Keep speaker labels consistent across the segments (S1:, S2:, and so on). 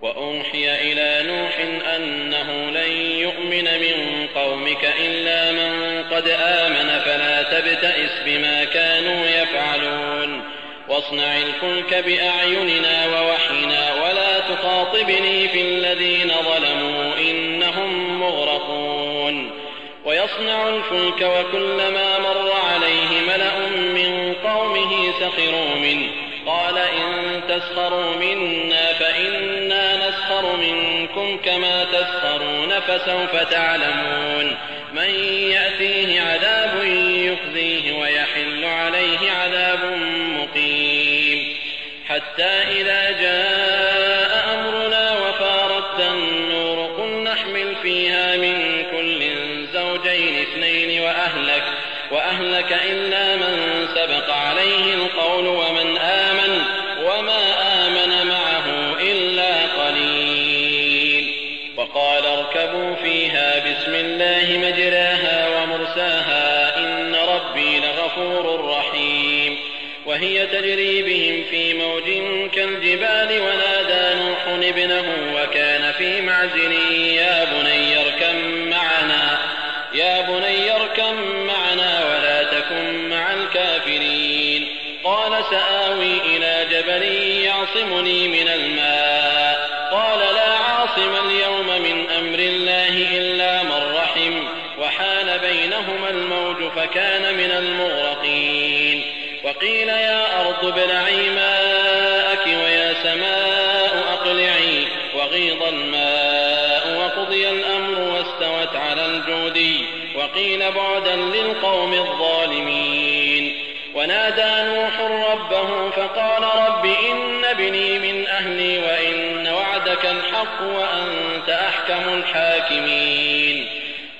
S1: وأوحي إلى نوح أنه لن يؤمن من قومك إلا من قد آمن فلا تبتئس بما كانوا يفعلون واصنع الفلك بأعيننا ووحينا ولا تخاطبني في الذين ظلموا إنهم مغرقون ويصنع الفلك وكلما مر عليه ملأ من قومه سخروا منه قال إن تسخروا منا فإنا نسخر منكم كما تسخرون فسوف تعلمون من يأتيه عذاب يخزيه ويحل عليه عذاب مقيم حتى إذا جاء أمرنا وفارت النور قل نحمل فيها من كل زوجين اثنين وأهلك إلا من سبق عليه القول ومن آمن وما آمن معه إلا قليل وقال اركبوا فيها بسم الله مجراها ومرساها إن ربي لغفور رحيم وهي تجري بهم في موج كالجبال ونادى نوح ابنه وكان في معزل يا بني اركب معنا ولا تكن مع الكافرين قال سآوي إلى جبل يعصمني من الماء قال لا عاصم اليوم من أمر الله إلا من رحم وحال بينهما الموج فكان من المغرقين وقيل يا أرض ابلعي ماءك ويا سماء أقلعي وغيض الماء وقضي الأمر واستوت على الجودي وقيل بعدا للقوم الظالمين ونادى نوح ربه فقال رب إن ابني من أهلي وإن وعدك الحق وأنت أحكم الحاكمين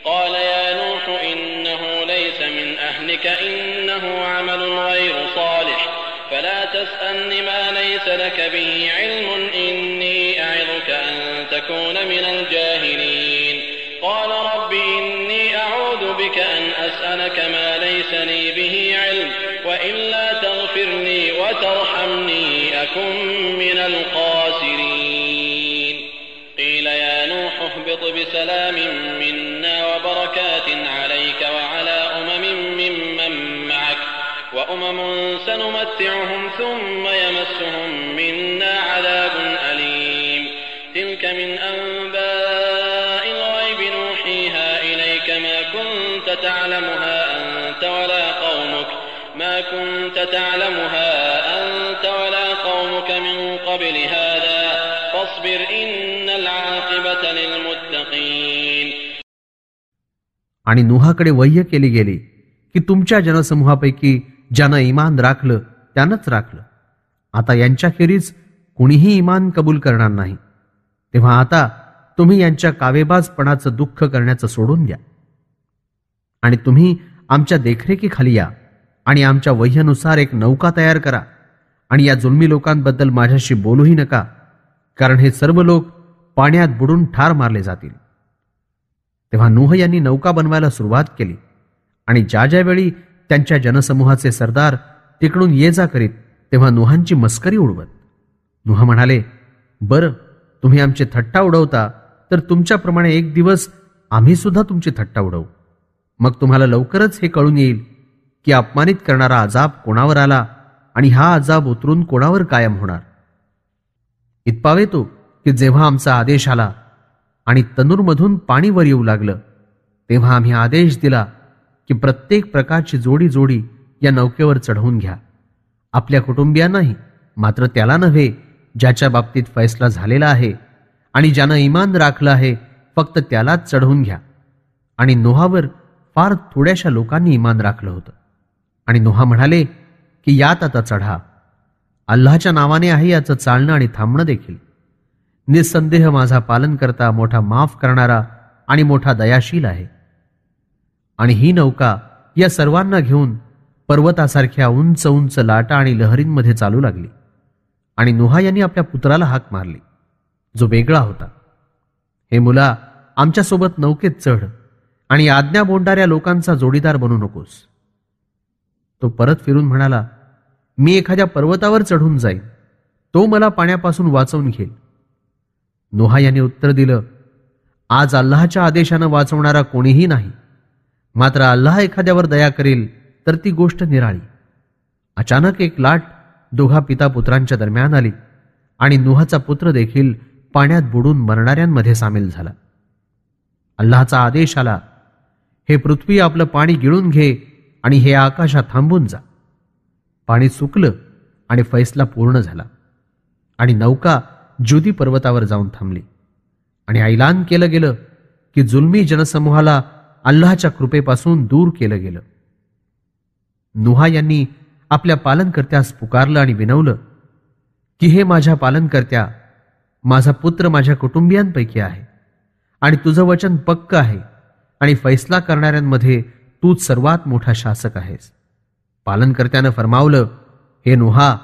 S1: قال يا نوح إنه ليس من أهلك إنه عمل غير صالح فلا تسألن ما ليس لك به علم إني أعظك أن تكون من الجاهلين قال رب إني أعوذ بك أن أسألك ما ليس لي به علم وإلا تغفر لي وترحمني أكن من الخاسرين قيل يا نوح اهبط بسلام منا وبركات عليك وعلى ممن معك وأمم سنمتعهم ثم يمسهم منا عذاب أليم تلك من أنباء الغيب نوحيها إليك ما كنت تعلمها أنت ولا قومك من قبل هذا فاصبر إن العاقبة للمتقين.
S2: आणि नूहाकडे वह्य केली गेली की तुमच्या जनसमूहापैकी ज्यानं ईमान राखलं त्यानंच राखलं. आता यांच्याखेरीज कुणीही ईमान कबूल करणार नाही. तेव्हा आता तुम्ही यांच्या कावेबाजपणाचं दुःख करण्याचं सोडून द्या आणि तुम्ही आमच्या देखरेखीखाली या आणि आमच्या वह्यनुसार एक नौका तयार करा आणि या जुलमी लोकांबद्दल माझ्याशी बोलूही नका, कारण हे सर्व लोक पाण्यात बुडून ठार मारले जातील. तेव्हा नूह यांनी नौका बनवायला सुरुवात केली आणि ज्या ज्यावेळी त्यांच्या जनसमूहाचे सरदार तिकडून ये जा करीत तेव्हा नूहांची मस्करी उडवत. नूह म्हणाले, बरं, तुम्ही आमची थट्टा उडवता तर तुमच्याप्रमाणे एक दिवस आम्ही सुद्धा तुमची थट्टा उडवू. मग तुम्हाला लवकरच हे कळून येईल की अपमानित करणारा अजाब कोणावर आला आणि हा अजाब उतरून कोणावर कायम होणार. इतपावे तो की जेव्हा आमचा आदेश आला आणि तनूरमधून पाणी वर येऊ लागलं तेव्हा आम्ही आदेश दिला की प्रत्येक प्रकारची जोडी जोडी या नौकेवर चढवून घ्या. आपल्या कुटुंबियांनाही, मात्र त्याला नव्हे ज्याच्या बाबतीत फैसला झालेला आहे आणि ज्यानं ईमान राखलं आहे फक्त त्यालाच चढवून घ्या. आणि नोहावर फार थोड्याशा लोकांनी ईमान राखलं होतं. आणि नोहा म्हणाले की यात आता चढा. अल्लाहच्या नावाने आहे याचं चालणं आणि थांबणं देखील. निसंदेह माझा पालन करता मोठा माफ करणारा आणि मोठा दयाशील आहे. आणि ही नौका या सर्वांना घेऊन पर्वतासारख्या उंच उंच लाटा आणि लहरींमध्ये चालू लागली. आणि नोहा यांनी आपल्या पुत्राला हाक मारली जो वेगळा होता, हे मुला, आमच्यासोबत नौकेत चढ आणि आज्ञा बोलणाऱ्या लोकांचा जोडीदार बनू नकोस. तो परत फिरून म्हणाला, मी एखाद्या पर्वतावर चढून जाईन, तो मला पाण्यापासून वाचवून घेईल. नोहा यांनी उत्तर दिलं, आज अल्लाहच्या आदेशानं वाचवणारा कोणीही नाही, मात्र अल्लाह एखाद्यावर दया करेल तर ती गोष्ट निराळी. अचानक एक लाट दोघा पिता पुत्रांच्या दरम्यान आली आणि नूहाचा पुत्र देखील पाण्यात बुडून मरणाऱ्यांमध्ये सामील झाला. अल्लाहचा आदेश आला, हे पृथ्वी आपलं पाणी गिळून घे आणि हे आकाशात थांबून जा. पाणी सुकलं आणि फैसला पूर्ण झाला आणि नौका जुदी पर्वतावर जाऊन थांबली आणि ऐलान केलं गेलं की जुलमी जनसमूहाला अल्लाहच्या कृपेपासून दूर केलं गेलं. नूहा यांनी आपल्या पालनकर्त्यास पुकारलं आणि विनवलं की हे माझ्या पालनकर्त्या, माझा पुत्र माझ्या कुटुंबियांपैकी आहे आणि तुझं वचन पक्क आहे आणि फैसला करणाऱ्यांमध्ये तूच सर्वात मोठा शासक आहेस. पालनकर्त्यानं फरमावलं, हे नूहा,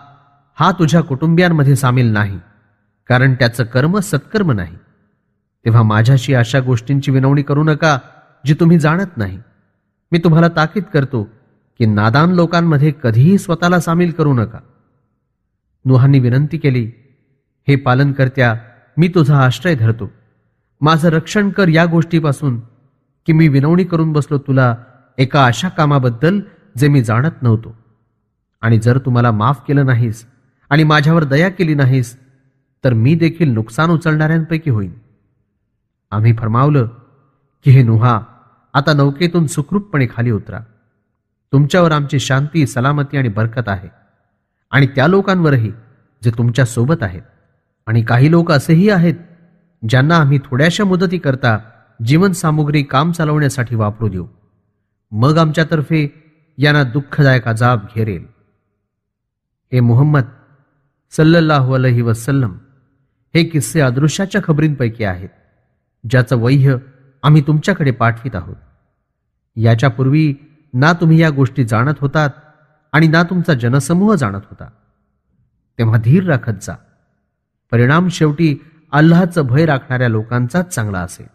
S2: हा तुझ्या कुटुंबियांमध्ये सामील नाही, कारण त्याचं कर्म सत्कर्म नाही. तेव्हा माझ्याशी अशा गोष्टींची विनवणी करू नका जी तुम्ही जाणत नाही. मी तुम्हाला ताकीद करतो की नादान लोकांमध्ये कधीही स्वतःला सामील करू नका. नूहांनी विनंती केली, हे पालनकर्त्या, मी तुझा आश्रय धरतो. माझं रक्षण कर या गोष्टीपासून की मी विनवणी करून बसलो तुला एका अशा कामाबद्दल जे मी जाणत नव्हतो. आणि जर तुम्हाला माफ केलं नाहीस आणि माझ्यावर दया केली नाहीस तर मी देखील नुकसान उचलणाऱ्यांपैकी होईन. आम्ही फरमावलं की हे नूहा, आता नौकेतून सुखरूपपणे खाली उतरा. तुमच्यावर आमची शांती, सलामती आणि बरकत आहे आणि त्या लोकांवरही जे तुमच्या सोबत आहेत. आणि काही लोक असेही आहेत ज्यांना आम्ही थोड्याशा मुदतीकरता जीवनसामुग्री काम चालवण्यासाठी वापरू देऊ. मग आमच्यातर्फे यांना दुःखदायक अजाब घेरेल. हे मुहम्मद सल्लल्लाहु अलैहि वसल्लम, हे किस्से अदृश्याच्या खबरींपैकी आहेत ज्याचं वह्य आम्ही तुमच्याकडे पाठवित आहोत. याच्यापूर्वी ना तुम्ही या गोष्टी जाणत होतात आणि ना तुमचा जनसमूह जाणत होता. तेव्हा धीर राखत जा. परिणाम शेवटी अल्लाहचं भय राखणाऱ्या लोकांचाच चांगला असेल.